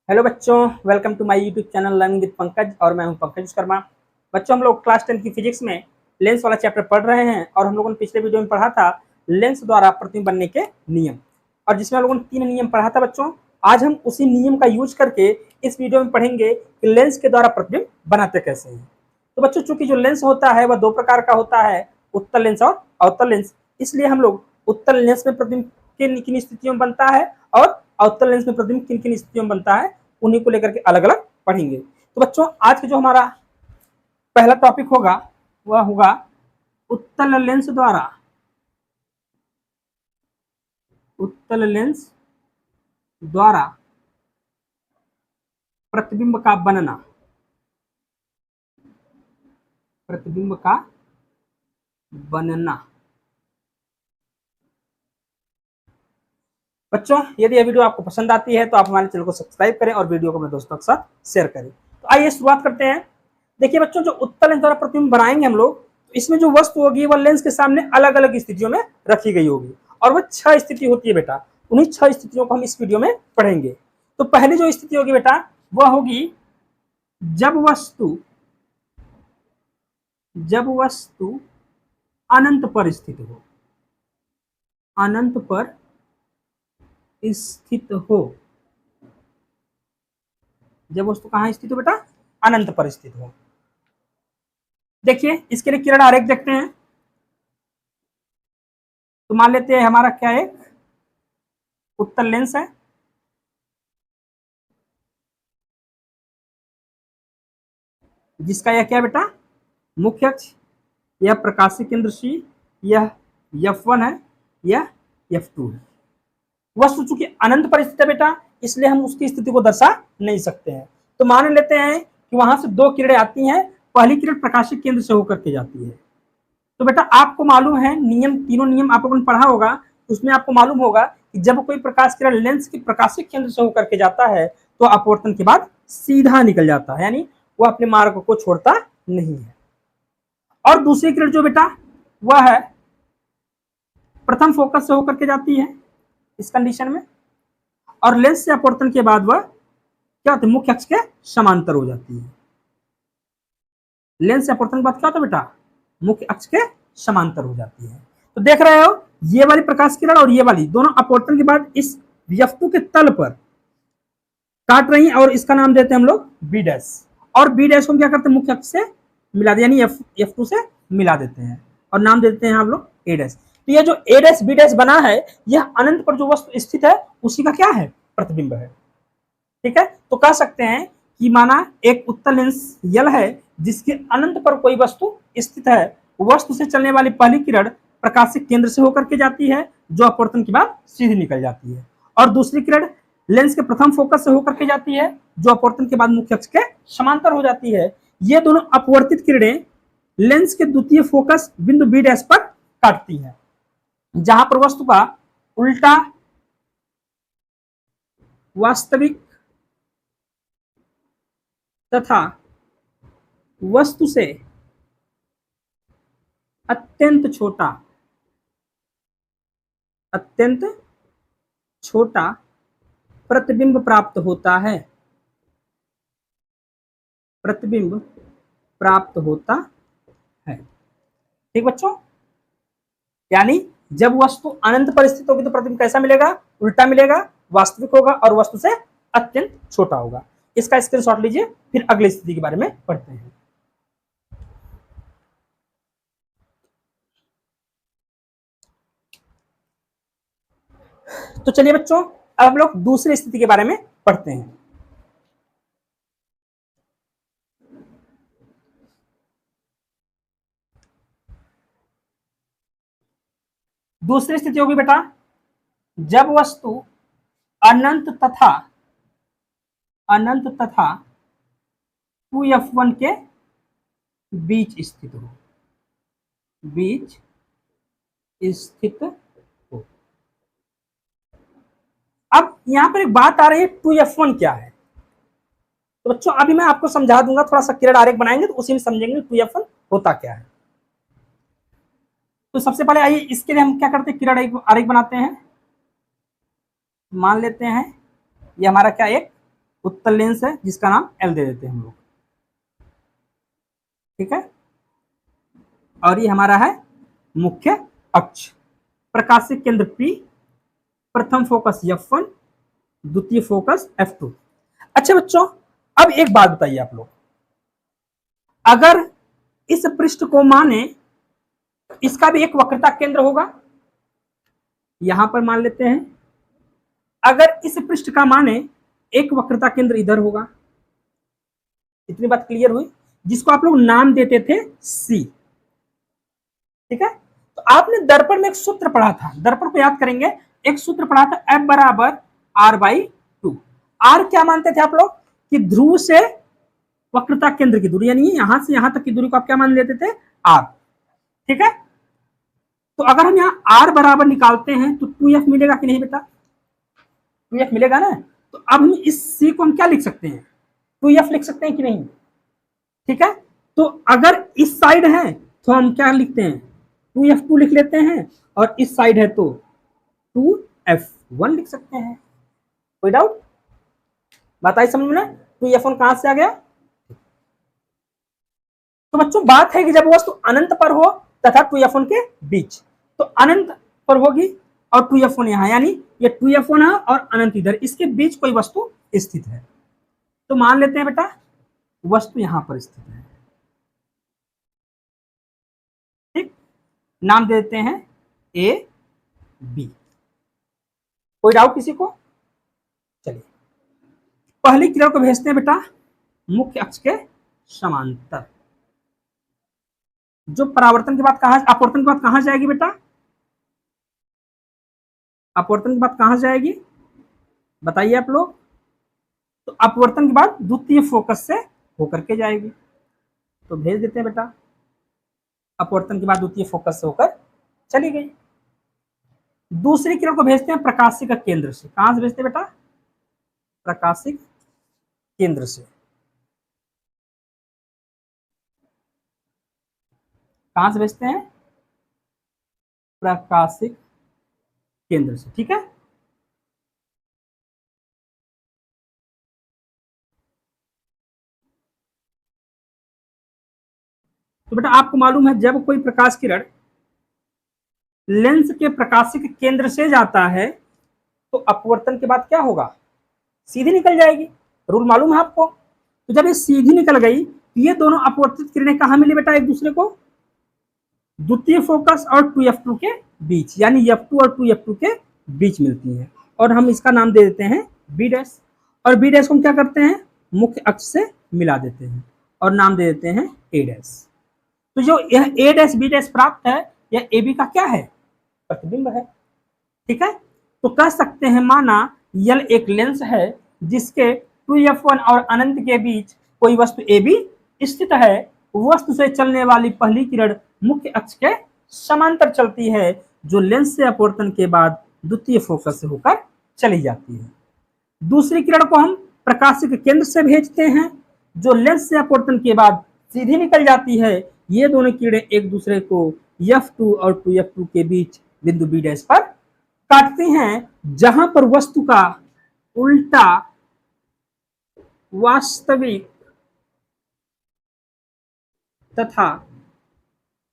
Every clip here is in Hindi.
हेलो बच्चों, welcome to my YouTube channel learning with Pankaj और मैं हूं पंकज विश्वकर्मा। बच्चों, हम लोग क्लास 10 की फिजिक्स में लेंस वाला चैप्टर पढ़ रहे हैं और हम लोगों ने पिछले वीडियो में पढ़ा था लेंस द्वारा प्रतिबिंब बनने के नियम, और जिसमें हम लोगों ने 3 नियम पढ़ा था। बच्चों, आज हम उसी नियम का यूज करके इस वीडियो में पढ़ेंगे कि लेंस के द्वारा प्रतिबिंब बनाते कैसे हैं। तो बच्चों, चूंकि जो लेंस होता है वह 2 प्रकार का होता है, उत्तल लेंस और अवतल लेंस। इसलिए हम लोग उत्तल लेंस में प्रतिबिंब किन किन स्थितियों में बनता है और अवतल लेंस में प्रतिबिंब किन किन स्थितियों में बनता है, उन्हीं को लेकर के अलग अलग पढ़ेंगे। तो बच्चों, आज का जो हमारा पहला टॉपिक होगा वह होगा उत्तल लेंस द्वारा प्रतिबिंब का बनना। प्रतिबिंब का बनना। बच्चों, यदि यह वीडियो आपको पसंद आती है तो आप हमारे चैनल को सब्सक्राइब करें और वीडियो को अपने दोस्तों के साथ शेयर करें। तो आइए शुरुआत करते हैं। देखिए बच्चों, जो उत्तल लेंस द्वारा प्रतिबिंब बनाएंगे हम लोग, तो इसमें जो वस्तु होगी वह लेंस के सामने अलग अलग स्थितियों में रखी गई होगी, और वह 6 स्थिति होती है बेटा। उन्हीं 6 स्थितियों को हम इस वीडियो में पढ़ेंगे। तो पहली जो स्थिति होगी बेटा, वह होगी जब वस्तु अनंत पर स्थित हो। अनंत पर स्थित हो। जब वस्तु कहां स्थित हो बेटा? अनंत पर स्थित हो। देखिए, इसके लिए किरण आरेख देखते हैं। तो मान लेते हैं हमारा क्या है, उत्तल लेंस है। जिसका यह क्या बेटा? मुख्य अक्ष। यह प्रकाशीय केंद्र C, यह F1 है, यह F2 है। वस्तु चूंकि अनंत पर स्थित है बेटा, इसलिए हम उसकी स्थिति को दर्शा नहीं सकते हैं। तो मान लेते हैं कि वहां से 2 किरणें आती हैं। पहली किरण प्रकाशिक केंद्र से होकर के जाती है। तो बेटा, आपको मालूम है नियम, तीनों नियम आप लोगों ने पढ़ा होगा, उसमें आपको मालूम होगा कि जब कोई प्रकाश किरण लेंस के प्रकाशिक केंद्र से होकर के जाता है तो अपवर्तन के बाद सीधा निकल जाता है, यानी वह अपने मार्ग को छोड़ता नहीं है। और दूसरी किरण जो बेटा, वह है प्रथम फोकस से होकर के जाती है इस कंडीशन में, और लेंस से अपवर्तन के बाद वह क्या होती है, मुख्य अक्ष के समांतर हो जाती है। लेंस से अपवर्तन के बाद क्या होता है बेटा? मुख्य अक्ष के समांतर हो जाती है। तो देख रहे हो, ये वाली प्रकाश किरण और ये वाली दोनों अपवर्तन के बाद इस F2 के तल पर काट रही हैं, और इसका नाम देते हैं हम लोग B डैश। और B डैश को क्या करते हैं? मुख्य अक्ष से मिला दे, यानी F2 से मिला देते हैं, और नाम देते हैं हम लोग A डैश। तो यह जो A डैश B डैश बना है, यह अनंत पर जो वस्तु स्थित है उसी का क्या है? प्रतिबिंब है। ठीक है, तो कह सकते हैं कि माना एक उत्तल लेंस यल है जिसके अनंत पर कोई वस्तु स्थित है। वस्तु से चलने वाली पहली किरण प्रकाशिक केंद्र से होकर के जाती है, जो अपवर्तन के बाद सीधी निकल जाती है। और दूसरी किरण लेंस के प्रथम फोकस से होकर के जाती है, जो अपवर्तन के बाद मुख्य अक्ष के समांतर हो जाती है। ये दोनों अपवर्तित किरणें लेंस के द्वितीय फोकस बिंदु B डैश पर काटती हैं, जहां पर वस्तु का उल्टा वास्तविक तथा वस्तु से अत्यंत छोटा प्रतिबिंब प्राप्त होता है। प्रतिबिंब प्राप्त होता है। ठीक बच्चों, यानी जब वस्तु अनंत पर स्थित होगी तो प्रतिबिंब कैसा मिलेगा? उल्टा मिलेगा, वास्तविक होगा और वस्तु से अत्यंत छोटा होगा। इसका स्क्रीनशॉट लीजिए, फिर अगली स्थिति के बारे में पढ़ते हैं। तो चलिए बच्चों, अब हम लोग दूसरी स्थिति के बारे में पढ़ते हैं। दूसरी स्थिति होगी बेटा, जब वस्तु अनंत तथा 2F1 के बीच स्थित हो। अब यहां पर एक बात आ रही है, 2F1 क्या है? तो बच्चों, अभी मैं आपको समझा दूंगा, थोड़ा सा किरण आरेख बनाएंगे तो उसी में समझेंगे 2F1 होता क्या है। तो सबसे पहले आइए, इसके लिए हम क्या करते हैं, किरण आरेख बनाते हैं। मान लेते हैं ये हमारा क्या, एक उत्तल लेंस है जिसका नाम एल दे देते हैं हम लोग, ठीक है। और ये हमारा है मुख्य अक्ष, प्रकाशिक केंद्र P, प्रथम फोकस F1, द्वितीय फोकस F2। अच्छा बच्चों, अब एक बात बताइए आप लोग, अगर इस पृष्ठ को माने इसका भी एक वक्रता केंद्र होगा, यहां पर मान लेते हैं, अगर इस पृष्ठ का माने एक वक्रता केंद्र इधर होगा, इतनी बात क्लियर हुई, जिसको आप लोग नाम देते थे C, ठीक है। तो आपने दर्पण में एक सूत्र पढ़ा था, दर्पण को याद करेंगे, एक सूत्र पढ़ा था F बराबर R/2। R क्या मानते थे आप लोग कि ध्रुव से वक्रता केंद्र की दूरी, यानी यहां से यहां तक की दूरी को आप क्या मान लेते थे, R, ठीक है। तो अगर हम यहाँ R बराबर निकालते हैं तो 2F मिलेगा कि नहीं बेटा, 2F मिलेगा ना। तो अब हम इस C को हम क्या लिख सकते हैं, 2F लिख सकते हैं कि नहीं, ठीक है। तो अगर इस साइड है तो हम क्या लिखते हैं, 2F2 लिख लेते हैं, और इस साइड है तो 2F1 लिख सकते हैं। कोई डाउट, बात आई समझ में, 2F1 कहां से आ गया। तो बच्चों बात है कि जब वस्तु अनंत पर हो तथा 2F1 के बीच, तो अनंत पर होगी और 2F1 यहां, यानी ये 2F1 है और अनंत इधर, इसके बीच कोई वस्तु स्थित है। तो मान लेते हैं बेटा वस्तु यहां पर स्थित है, ठीक, नाम दे देते हैं A B। कोई डाउट किसी को, चलिए पहली किरण को भेजते हैं बेटा मुख्य अक्ष के समांतर। जो परावर्तन के बाद कहां, अपवर्तन के बाद कहां जाएगी बेटा, अपवर्तन के बाद कहां जाएगी बताइए आप लोग। तो अपवर्तन के बाद द्वितीय फोकस से होकर के जाएगी, तो भेज देते हैं बेटा, अपवर्तन के बाद द्वितीय फोकस से होकर चली गई। दूसरी किरण को भेजते हैं प्रकाशिक केंद्र से, कहां से भेजते हैं बेटा, प्रकाशिक केंद्र से, कहां से भेजते हैं, प्रकाशिक केंद्र से, ठीक है। तो बेटा आपको मालूम है जब कोई प्रकाश किरण लेंस के प्रकाशिक केंद्र से जाता है तो अपवर्तन के बाद क्या होगा, सीधी निकल जाएगी, रूल मालूम है आपको। तो जब ये सीधी निकल गई तो ये दोनों अपवर्तित किरणें कहां मिली बेटा, एक दूसरे को द्वितीय फोकस और 2F2 के बीच, यानी F2 और 2F2 के बीच मिलती है, और हम इसका नाम दे देते हैं B डैश, और B डैश को हम क्या करते हैं मुख्य अक्ष से मिला देते हैं और नाम दे देते हैं A डैश। तो जो यह A डैश B डैश प्राप्त है, यह AB का क्या है, प्रतिबिंब है, ठीक है। तो कह सकते हैं माना यल एक लेंस है जिसके 2F1 और अनंत के बीच कोई वस्तु AB स्थित है, वस्तु से चलने वाली पहली किरण मुख्य अक्ष के समांतर चलती है, जो लेंस से अपवर्तन के बाद द्वितीय फोकस से होकर चली जाती है। दूसरी किरण को हम प्रकाशिक केंद्र से भेजते हैं, जो लेंस से अपवर्तन के बाद सीधी निकल जाती है। ये दोनों किरणें एक दूसरे को F2 और 2F2 के बीच बिंदु B डैश पर काटती हैं, जहां पर वस्तु का उल्टा वास्तविक तथा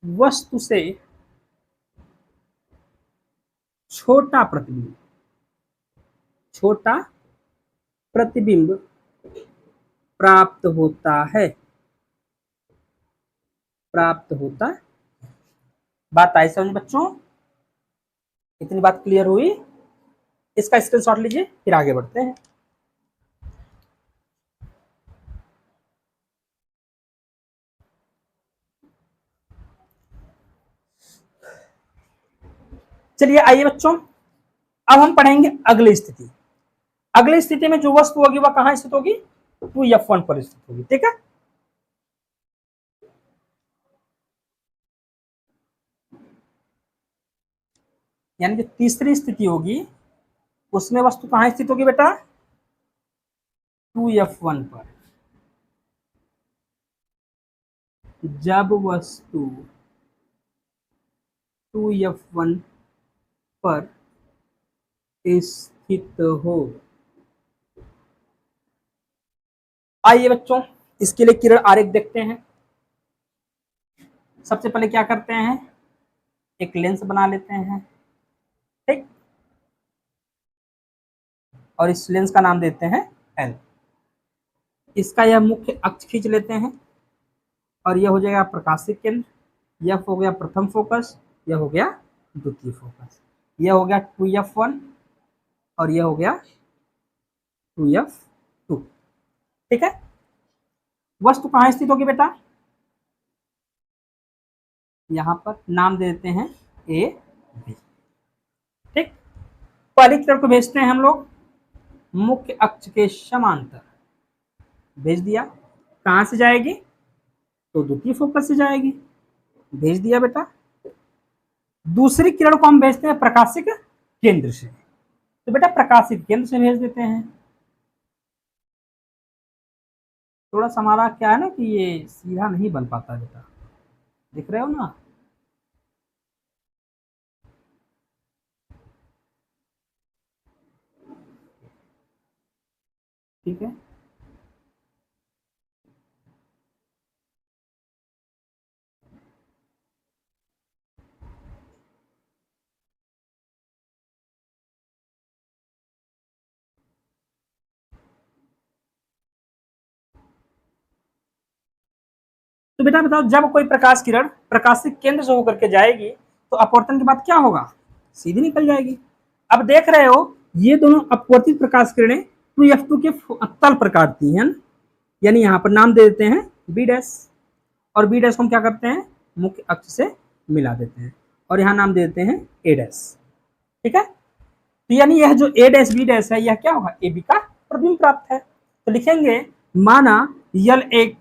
वस्तु से छोटा प्रतिबिंब प्राप्त होता है। बात आई समझ बच्चों, इतनी बात क्लियर हुई, इसका स्क्रीनशॉट लीजिए फिर आगे बढ़ते हैं। चलिए आइए बच्चों, अब हम पढ़ेंगे अगली स्थिति। अगली स्थिति में जो वस्तु होगी वह कहां स्थित होगी, 2F1 पर स्थित होगी, ठीक है। यानी जो तीसरी स्थिति होगी उसमें वस्तु कहां स्थित होगी बेटा, 2F1 पर। जब वस्तु 2F1 पर स्थित हो आइए बच्चों, इसके लिए किरण आरेख देखते हैं। सबसे पहले क्या करते हैं, एक लेंस बना लेते हैं, ठीक, और इस लेंस का नाम देते हैं एल। इसका यह मुख्य अक्ष खींच लेते हैं और यह हो जाएगा प्रकाशिक केंद्र। यह हो गया प्रथम फोकस, यह हो गया द्वितीय फोकस, यह हो गया 2f1 और यह हो गया 2f2। ठीक है, वस्तु कहाँ स्थित होगी बेटा, यहां पर नाम दे देते हैं ए बी। ठीक, पहली किरण को भेजते हैं हम लोग मुख्य अक्ष के समांतर, भेज दिया। कहां से जाएगी, तो द्वितीय फोकस से जाएगी, भेज दिया बेटा। दूसरी किरण को हम भेजते हैं प्रकाशिक केंद्र से, तो बेटा प्रकाशिक केंद्र से भेज देते हैं। थोड़ा सा हमारा क्या है ना कि ये सीधा नहीं बन पाता बेटा, दिख रहे हो ना। ठीक है, तो बेटा बताओ, जब कोई प्रकाश किरण प्रकाशिक केंद्र से होकर के जाएगी तो अपवर्तन के बाद क्या होगा, सीधी निकल जाएगी। अब देख रहे हो ये दोनों अपवर्तित प्रकाश किरणें 2f2 के तल पर काटती हैं, यानी यहाँ पर नाम दे देते हैं बी डैश, और बी डैश को हम क्या करते हैं मुख्य अक्ष से मिला देते हैं, और यहाँ नाम दे देते हैं ए डैश। ठीक है, तो यानी यह जो ए डैश बी डैश है यह क्या होगा, ए बी का प्रतिबिंब प्राप्त है। तो लिखेंगे माना यल एक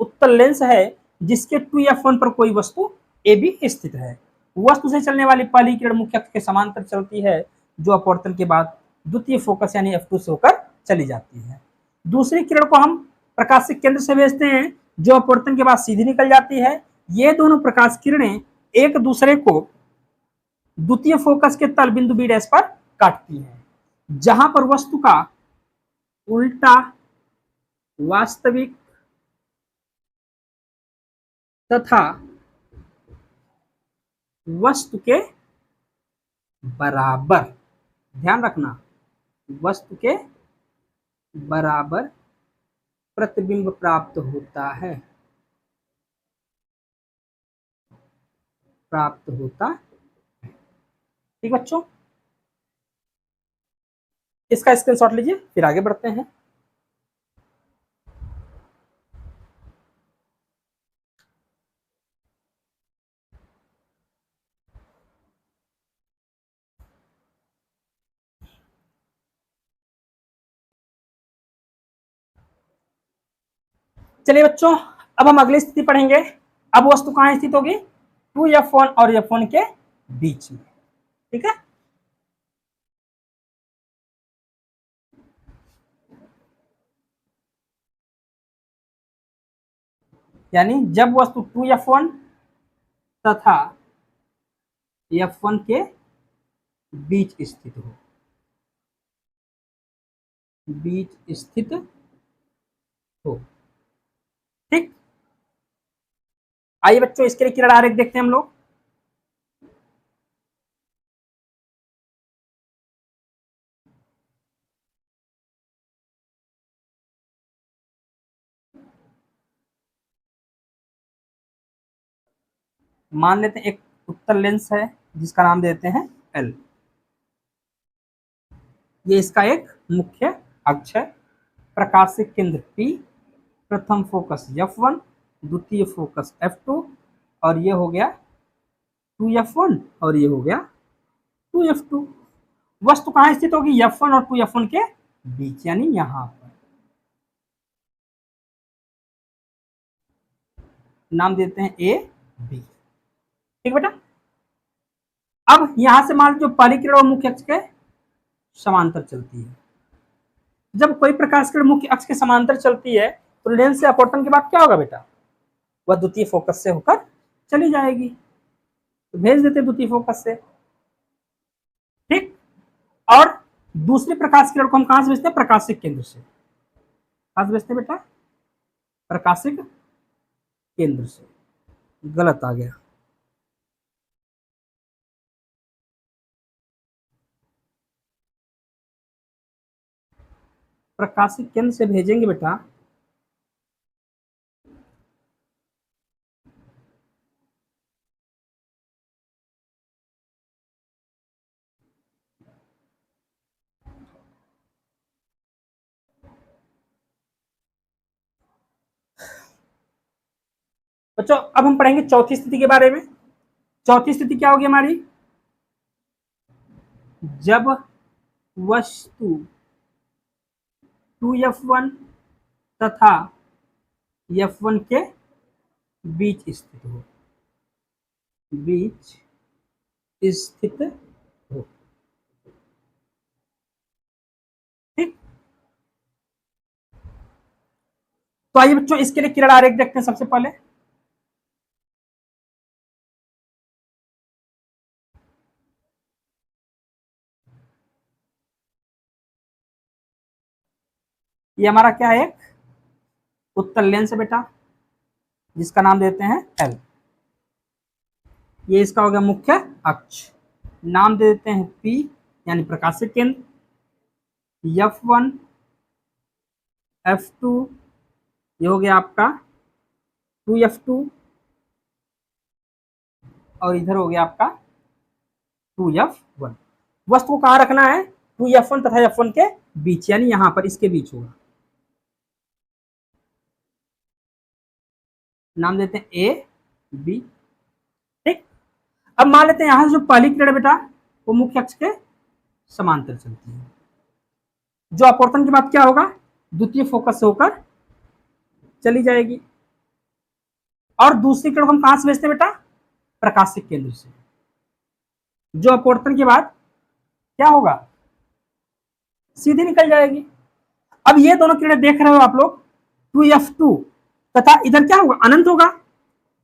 उत्तल लेंस है जिसके 2f1 पर कोई वस्तु ए बी स्थित है। वस्तु से चलने वाली पहली किरण मुख्य अक्ष के समांतर चलती है, जो अपवर्तन के बाद द्वितीय फोकस यानी f2 से होकर चली जाती है। दूसरी किरण को हम प्रकाशिक केंद्र से भेजते हैं, जो अपवर्तन के बाद सीधी निकल जाती है। ये दोनों प्रकाश किरणें एक दूसरे को द्वितीय फोकस के तल बिंदु बी डैश पर काटती हैं, जहां पर वस्तु का उल्टा वास्तविक तथा वस्तु के बराबर, ध्यान रखना, वस्तु के बराबर प्रतिबिंब प्राप्त होता है, प्राप्त होता है। ठीक बच्चों, इसका स्क्रीनशॉट लीजिए, फिर आगे बढ़ते हैं। चलिए बच्चों, अब हम अगली स्थिति पढ़ेंगे। अब वस्तु कहां स्थित होगी, 2f1 और f1 के बीच में। ठीक है, यानी जब वस्तु 2f1 तथा f1 के बीच स्थित हो, बीच स्थित हो। ठीक, आइए बच्चों, इसके लिए किरण आरेख देखते हैं हम लोग। मान लेते हैं एक उत्तल लेंस है जिसका नाम देते हैं एल। ये इसका एक मुख्य अक्ष है, प्रकाशिक केंद्र P, प्रथम फोकस f1, द्वितीय फोकस f2, और ये हो गया 2f1 और ये हो गया 2f2। वस्तु कहां स्थित होगी, f1 और 2f1 के बीच, यानी यहां पर। नाम देते हैं ए बी। ठीक बेटा, अब यहां से मान लो पहली किरण मुख्य अक्ष के समांतर चलती है। जब कोई प्रकाश किरण मुख्य अक्ष के समांतर चलती है तो लेंस से अपवर्तन के बाद क्या होगा बेटा, वह द्वितीय फोकस से होकर चली जाएगी, तो भेज देते द्वितीय फोकस से। ठीक, और दूसरी प्रकाश किरण को हम कहां से भेजते हैं, प्रकाशिक केंद्र से। कहाँ से भेजते हैं बेटा? प्रकाशिक केंद्र से। गलत आ गया। प्रकाशिक केंद्र से भेजेंगे बेटा बच्चों। अब हम पढ़ेंगे चौथी स्थिति के बारे में। चौथी स्थिति क्या होगी हमारी? जब वस्तु 2F1 तथा F1 के बीच स्थित हो, बीच स्थित हो। ठीक, तो आइए बच्चों इसके लिए किरण आरेख देखते हैं सबसे पहले। ये हमारा क्या है? एक उत्तल लेंस है बेटा, जिसका नाम देते हैं एल। ये इसका हो गया मुख्य अक्ष, नाम दे देते हैं पी यानी प्रकाशिक केंद्र। F1 F2 ये हो गया आपका 2F2 और इधर हो गया आपका 2F1। वस्तु को कहाँ रखना है? 2F1 तथा F1 के बीच, यानी यहां पर इसके बीच होगा। नाम देते हैं ए बी। ठीक, अब मान लेते हैं यहां से जो पहली किरण बेटा वो मुख्य अक्ष के समांतर चलती है। जो अपवर्तन के बाद क्या होगा? द्वितीय फोकस से होकर चली जाएगी। और दूसरी किरण को हम कहां से भेजते हैं बेटा? प्रकाशिक केंद्र से। जो अपवर्तन के बाद क्या होगा? सीधी निकल जाएगी। अब ये दोनों किरणें देख रहे हो आप लोग, 2F2 तथा इधर क्या होगा? अनंत होगा।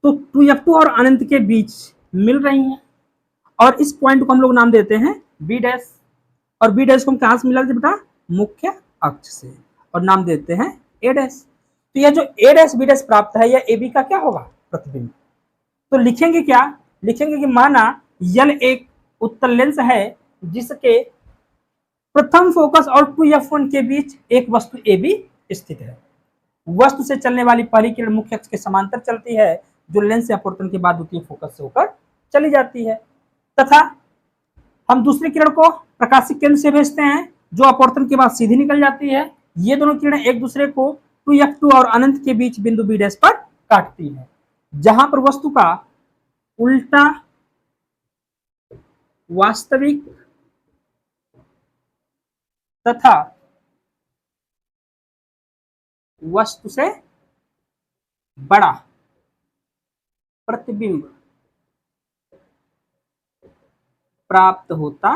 तो 2F2 और अनंत के बीच मिल रही हैं, और इस पॉइंट को हम लोग नाम देते हैं बी डैश। और बी डैश को हम कहां से मिला बेटा? मुख्य अक्ष से, और नाम देते हैं ए डैश। तो यह जो ए डैश बी डैश प्राप्त है, यह ए बी का क्या होगा? प्रतिबिंब। तो लिखेंगे क्या? लिखेंगे कि माना यल एक उत्तल लेंस है जिसके प्रथम फोकस और 2F1 के बीच एक वस्तु ए बी स्थित है। वस्तु से चलने वाली पहली किरण मुख्य अक्ष के समांतर चलती है, जो लेंस से अपवर्तन के बाद द्वितीय फोकस से होकर चली जाती है। तथा हम दूसरी किरण को प्रकाशिक केंद्र से भेजते हैं, जो अपवर्तन के बाद सीधी निकल जाती है। ये दोनों किरणें एक दूसरे को 2F2 और अनंत के बीच बिंदु बी डैश पर काटती है, जहां पर वस्तु का उल्टा वास्तविक तथा वस्तु से बड़ा प्रतिबिंब प्राप्त होता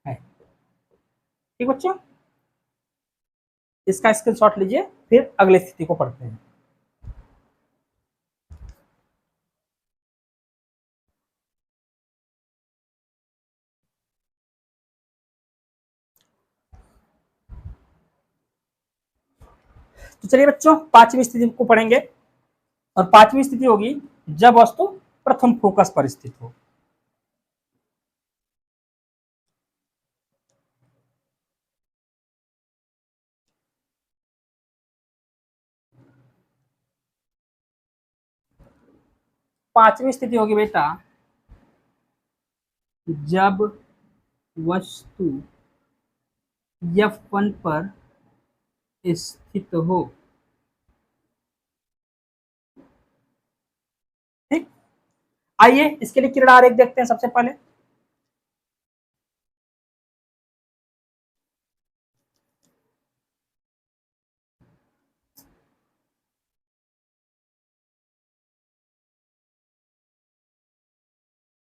है। ठीक बच्चों, इसका स्क्रीनशॉट लीजिए, फिर अगली स्थिति को पढ़ते हैं। तो चलिए बच्चों पांचवी स्थिति को पढ़ेंगे, और पांचवी स्थिति होगी जब वस्तु प्रथम फोकस पर स्थित हो। पांचवी स्थिति होगी बेटा जब वस्तु F1 पर स्थित हो। ठीक, आइए इसके लिए किरण आरेख देखते हैं सबसे पहले।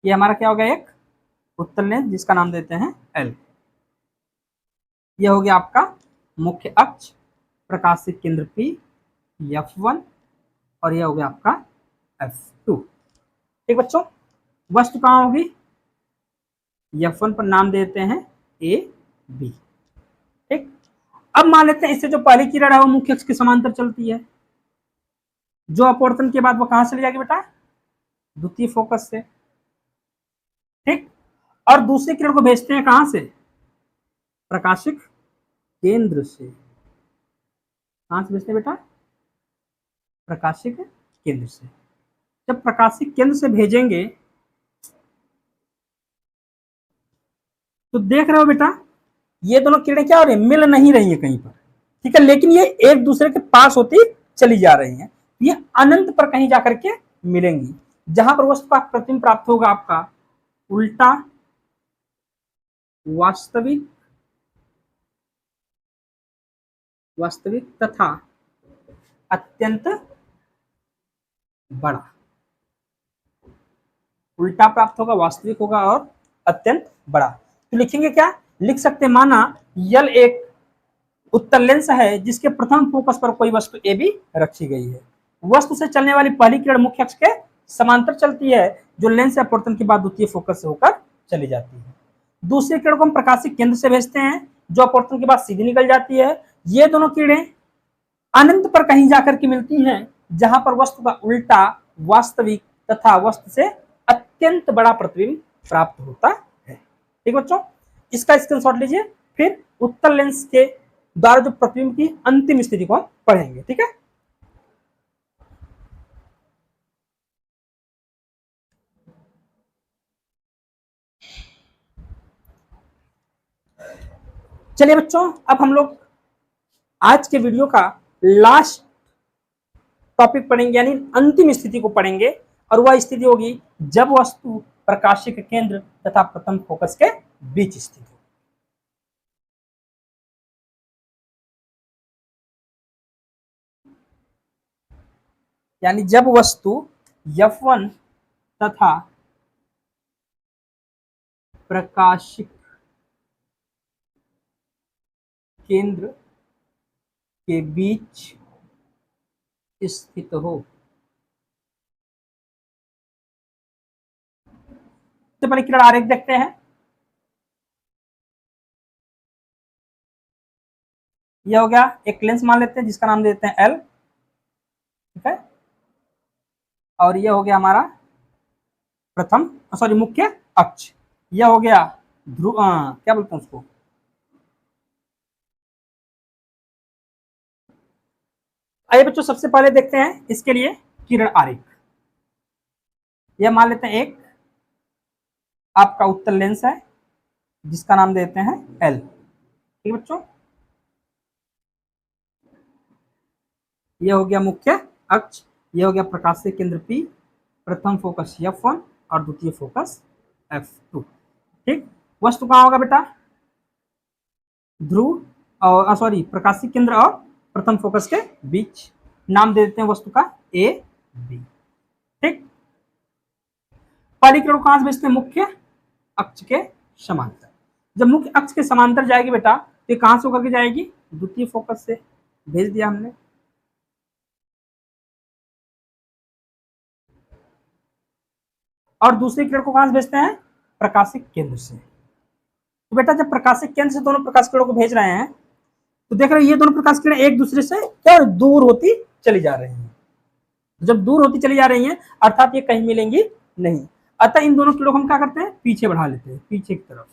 ये हमारा क्या हो गया? एक उत्तल लेंस जिसका नाम देते हैं एल। यह हो गया आपका मुख्य अक्ष, प्रकाशिक केंद्र पी F1, और यह हो गया आपका F2। ठीक बच्चों, वस्तु कहां होगी? F1 पर नाम देते हैं ए बी। ठीक, अब मान लेते हैं इससे जो पहली किरण है वो मुख्य अक्ष के समांतर चलती है, जो अपवर्तन के बाद वो कहां चली जाएगी बेटा, द्वितीय फोकस से, ठीक। और दूसरी किरण को भेजते हैं कहां से, प्रकाशिक केंद्र से। कहां से भेजते हैं बेटा, प्रकाशिक केंद्र से। जब प्रकाशिक केंद्र से भेजेंगे तो देख रहे हो बेटा ये दोनों किरणें क्या हो रही है, मिल नहीं रही है कहीं पर, ठीक है, लेकिन ये एक दूसरे के पास होती चली जा रही हैं। ये अनंत पर कहीं जाकर के मिलेंगी, जहां पर वस्तु का प्रतिबिंब प्राप्त होगा आपका उल्टा वास्तविक, वास्तविक तथा अत्यंत बड़ा। उल्टा प्राप्त होगा, वास्तविक होगा और अत्यंत बड़ा। तो लिखेंगे क्या, लिख सकते हैं माना यल एक उत्तल लेंस है जिसके प्रथम फोकस पर कोई वस्तु ए बी रखी गई है। वस्तु से चलने वाली पहली किरण मुख्य अक्ष के समांतर चलती है, जो लेंस से अपवर्तन के बाद द्वितीय फोकस से होकर चली जाती है। दूसरी किरण को हम प्रकाशिक केंद्र से भेजते हैं, जो अपवर्तन के बाद सीधी निकल जाती है। ये दोनों किरणें अनंत पर कहीं जाकर के मिलती हैं, जहां पर वस्तु का उल्टा, वास्तविक तथा वस्तु से अत्यंत बड़ा प्रतिबिंब प्राप्त होता है। ठीक बच्चों, इसका स्क्रीनशॉट लीजिए, फिर उत्तल लेंस के द्वारा जो प्रतिबिंब की अंतिम स्थिति को हम पढ़ेंगे। ठीक है, चलिए बच्चों, अब हम लोग आज के वीडियो का लास्ट टॉपिक पढ़ेंगे, यानी अंतिम स्थिति को पढ़ेंगे, और वह स्थिति होगी जब वस्तु प्रकाशिक केंद्र तथा प्रथम फोकस के बीच स्थित हो। यानी जब वस्तु F1 तथा प्रकाशिक केंद्र के बीच स्थित हो। तो पहले किरण आरेख देखते हैं। यह हो गया एक लेंस मान लेते हैं जिसका नाम देते हैं L, ठीक है, और यह हो गया हमारा प्रथम सॉरी मुख्य अक्ष। यह हो गया ध्रुव, क्या बोलते हैं उसको, आइए बच्चों सबसे पहले देखते हैं इसके लिए किरण आरेख। यह मान लेते हैं एक आपका उत्तल लेंस है जिसका नाम देते हैं L, ठीक बच्चों। यह हो गया मुख्य अक्ष, यह हो गया प्रकाशिक केंद्र P, प्रथम फोकस F1 और द्वितीय फोकस F2। ठीक, वस्तु कहां होगा बेटा, ध्रुव और सॉरी प्रकाशिक केंद्र और प्रथम फोकस के बीच। नाम दे देते हैं वस्तु का A B। ठीक, पहली किरण कहां से भेजते हैं, मुख्य अक्ष के समांतर। जब मुख्य अक्ष के समांतर जाएगी बेटा तो ये कहां से होकर के जाएगी, द्वितीय फोकस से भेज दिया हमने। और दूसरी किरण को कहां से भेजते हैं, प्रकाशिक केंद्र से। तो बेटा जब प्रकाशिक केंद्र से दोनों प्रकाश किरणों को भेज रहे हैं तो देख रहे हैं ये दोनों प्रकाश किरणें एक दूसरे से क्या दूर होती चली जा रही हैं। जब दूर होती चली जा रही हैं अर्थात ये कहीं मिलेंगी नहीं, अतः इन दोनों किरणों को हम क्या करते हैं, पीछे बढ़ा लेते हैं, पीछे की तरफ।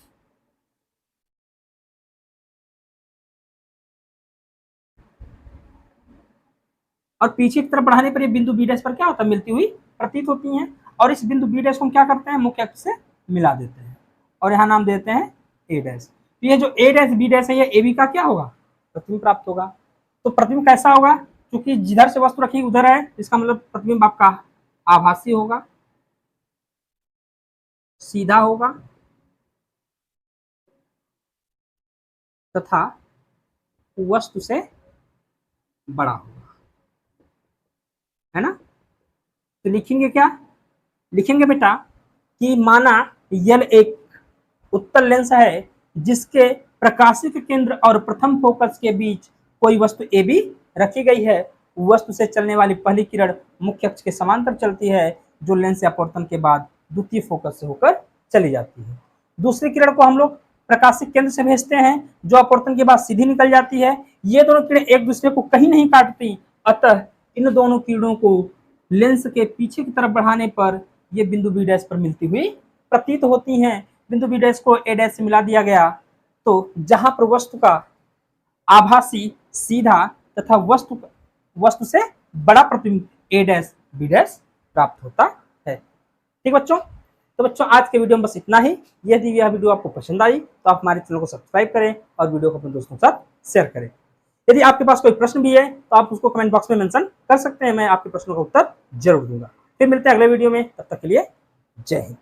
और पीछे की तरफ बढ़ाने पर ये बिंदु बी डैश पर क्या होता है, मिलती हुई प्रतीत होती हैं। और इस बिंदु बी डैश को हम क्या करते हैं, मुख्य अक्ष से मिला देते हैं और यहाँ नाम देते हैं ए डैश। तो ये जो ए डैश बी डैश है ये ए बी का क्या होगा, प्रतिबिंब प्राप्त होगा। तो प्रतिबिंब कैसा होगा, क्योंकि जिधर से वस्तु रखी उधर है, इसका मतलब प्रतिबिंब आपका आभासी होगा, सीधा होगा तथा वस्तु से बड़ा होगा, है ना। तो लिखेंगे क्या, लिखेंगे बेटा कि माना यल एक उत्तल लेंस है जिसके प्रकाशिक केंद्र और प्रथम फोकस के बीच कोई वस्तु ए बी रखी गई है। वस्तु से चलने वाली पहली किरण मुख्य अक्ष के समांतर चलती है, जो लेंस से अपवर्तन के बाद द्वितीय फोकस से होकर चली जाती है। दूसरी किरण को हम लोग प्रकाशिक केंद्र से भेजते हैं, जो अपवर्तन के बाद सीधी निकल जाती है। ये दोनों किरणें एक दूसरे को कहीं नहीं काटती, अतः इन दोनों किरणों को लेंस के पीछे की तरफ बढ़ाने पर ये बिंदु बी डैश पर मिलती हुई प्रतीत होती हैं। बिंदु बी डैश को ए डैश से मिला दिया गया, तो जहां पर वस्तु का आभासी सीधा तथा वस्तु से बड़ा प्रतिबिंब ए डैश बी डैश प्राप्त होता है। ठीक बच्चों, तो बच्चों आज के वीडियो में बस इतना ही। यदि यह वीडियो आपको पसंद आई तो आप हमारे चैनल को सब्सक्राइब करें और वीडियो को अपने दोस्तों के साथ शेयर करें। यदि आपके पास कोई प्रश्न भी है तो आप उसको कमेंट बॉक्स में मेंशन कर सकते हैं, मैं आपके प्रश्नों का उत्तर जरूर दूंगा। फिर मिलते हैं अगले वीडियो में, तब तक के लिए जय हिंद।